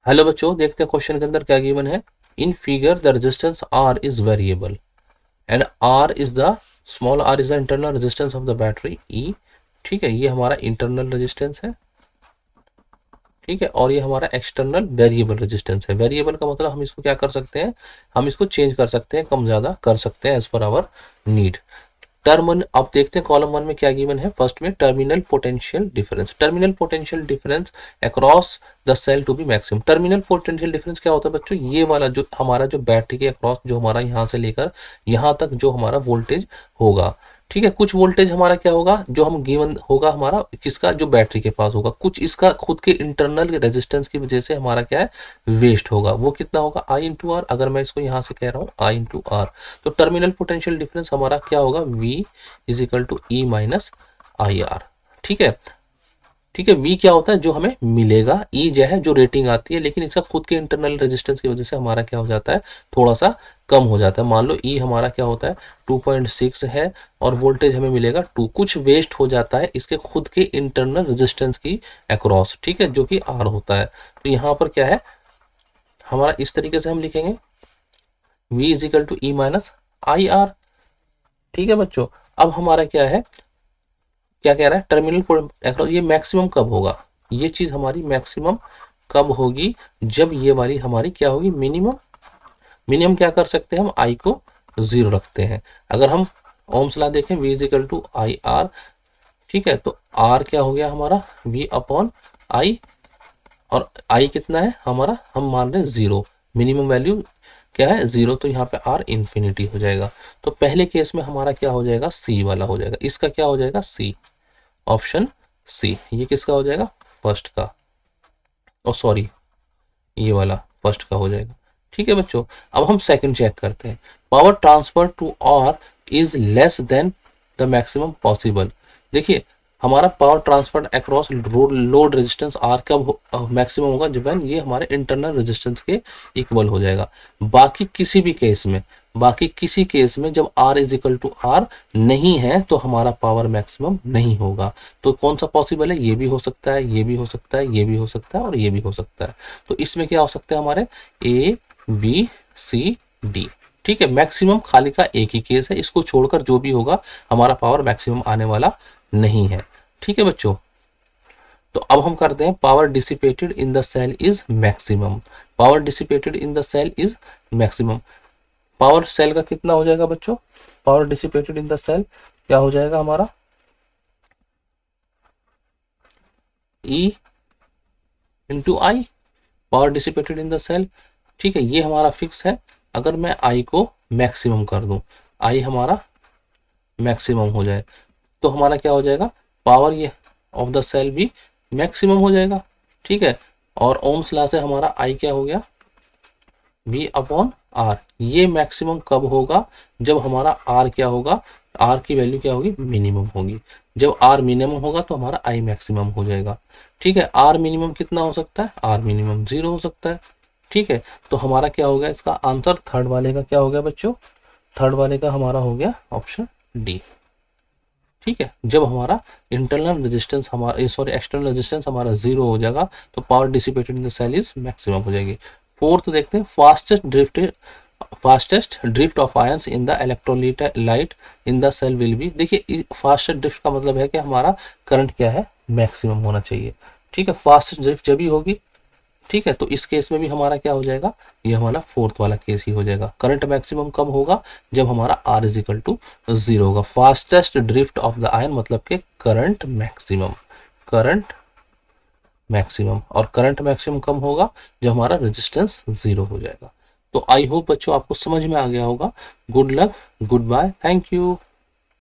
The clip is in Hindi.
हेलो बच्चों, देखते हैं क्वेश्चन के अंदर क्या गिवन है। In figure the resistance R is variable and R is the small R is the internal resistance of the battery E. ठीक है, ये हमारा इंटरनल रेजिस्टेंस है। ठीक है, और ये हमारा एक्सटर्नल वेरिएबल रेजिस्टेंस है। वेरिएबल का मतलब हम इसको क्या कर सकते हैं, हम इसको चेंज कर सकते हैं, कम ज़्यादा कर सकते हैं as per hour need. Term अब देखते हैं कॉलम वन में क्या गिवन है। फर्स्ट में terminal potential difference, terminal potential difference across the cell to be maximum. Terminal potential difference क्या होता है बच्चों, ये वाला जो हमारा जो बैटरी के अक्रॉस जो हमारा यहाँ से लेकर यहाँ तक जो हमारा वोल्टेज होगा। ठीक है, कुछ वोल्टेज हमारा क्या होगा जो हम गिवन होगा हमारा किसका, जो बैटरी के पास होगा, कुछ इसका खुद के इंटरनल रेजिस्टेंस की वजह से हमारा क्या है वेस्ट होगा। वो कितना होगा आई इंटू आर। अगर मैं इसको यहाँ से कह रहा हूँ आई इंटू आर, तो टर्मिनल पोटेंशियल डिफरेंस हमारा क्या होगा V is equal to E minus I R. ठीक है, ठीक है, V क्या होता है जो हमें मिलेगा, E जो है जो रेटिंग आती है, लेकिन इसका खुद के इंटरनल रेजिस्टेंस की वजह से हमारा क्या हो जाता है, थोड़ा सा कम हो जाता है। मान लो E हमारा क्या होता है 2.6 है और वोल्टेज हमें मिलेगा 2, कुछ वेस्ट हो जाता है इसके खुद के इंटरनल रेजिस्टेंस की अक्रॉस। ठीक है, जो कि R होता है। तो यहाँ पर क्या है हमारा, इस तरीके से हम लिखेंगे V is equal to E minus I R. ठीक है बच्चों, अब हमारा क्या है, क्या कह रहा है टर्मिनल अक्रॉस, ये मैक्सिमम कब होगा, ये चीज हमारी मैक्सिमम कब होगी, जब ये वाली हमारी क्या होगी मिनिमम। मिनिमम क्या कर सकते हैं हम, आई को 0 रखते हैं। अगर हम ओम्स लॉ देखें V is equal to I R. ठीक है, तो R क्या हो गया हमारा V अपॉन आई, और I कितना है हमारा, हम मान रहे हैं 0, मिनिमम वैल्यू क्या है 0, तो यहाँ पे R इन्फिनिटी हो जाएगा। तो पहले केस में हमारा क्या हो जाएगा C वाला हो जाएगा, इसका क्या हो जाएगा C, ऑप्शन C। ये किसका हो जाएगा, फर्स्ट का, ओ सॉरी ये वाला फर्स्ट का हो जाएगा। ठीक है बच्चों, अब हम सेकंड चेक करते हैं। Power transfer to R is less than the maximum possible. देखिए हमारा power transfer across load resistance R कब मैक्सिमम होगा, जब ये हमारे इंटरनल रेजिस्टेंस के इक्वल हो जाएगा। बाकी किसी भी केस में, बाकी किसी केस में जब R is equal to r नहीं है तो हमारा पावर मैक्सिमम नहीं होगा। तो कौन सा पॉसिबल है, ये भी हो सकता है, ये भी हो सकता है, ये भी हो सकता है और ये भी हो सकता है। तो इसमें क्या हो सकता है हमारे ABCD। ठीक है, मैक्सिमम खाली का एक ही केस है, इसको छोड़कर जो भी होगा हमारा पावर मैक्सिमम आने वाला नहीं है। ठीक है बच्चों, तो अब हम करते हैं power dissipated in the cell is maximum. Power dissipated in the cell is maximum. Power cell का कितना हो जाएगा बच्चों, power dissipated in the cell क्या हो जाएगा हमारा E into I, power dissipated in the cell. ठीक है, ये हमारा फिक्स है। अगर मैं आई को मैक्सिमम कर दूं, आई हमारा मैक्सिमम हो जाए, तो हमारा क्या हो जाएगा, पावर ये ऑफ द सेल भी मैक्सिमम हो जाएगा। ठीक है, और ओम्स लॉ से हमारा आई क्या हो गया V अपॉन आर। ये मैक्सिमम कब होगा, जब हमारा R क्या होगा, R की वैल्यू क्या होगी मिनिमम होगी। जब R मिनिमम होगा तो हमारा I मैक्सिमम हो जाएगा। ठीक है, R मिनिमम कितना हो सकता है, R मिनिमम 0 हो सकता है। ठीक है, तो हमारा क्या हो गया इसका आंसर, थर्ड वाले का क्या हो गया बच्चों, थर्ड वाले का हमारा हो गया ऑप्शन डी। ठीक है, जब हमारा इंटरनल रेजिस्टेंस हमारा सॉरी एक्सटर्नल रेजिस्टेंस हमारा 0 हो जाएगा तो power dissipated in the cell is maximum हो जाएगी। फोर्थ देखते हैं, fastest drift of ions in the electrolyte in the cell will be. देखिए फास्टेस्ट ड्रिफ्ट का मतलब है कि हमारा करंट क्या है मैक्सिमम होना चाहिए। ठीक है, फास्टेस्ट ड्रिफ्ट जब भी होगी। ठीक है, तो इस केस में भी हमारा क्या हो जाएगा, ये हमारा फोर्थ वाला केस ही हो जाएगा। करंट मैक्सिमम कब होगा, जब हमारा R इज इक्वल टू 0 होगा। Fastest drift of the ion मतलब कि करंट मैक्सिमम, करंट मैक्सिमम, और करंट मैक्सिमम कब होगा, जब हमारा रेजिस्टेंस 0 हो जाएगा। तो आई होप बच्चों आपको समझ में आ गया होगा। Good luck, good bye, thank you.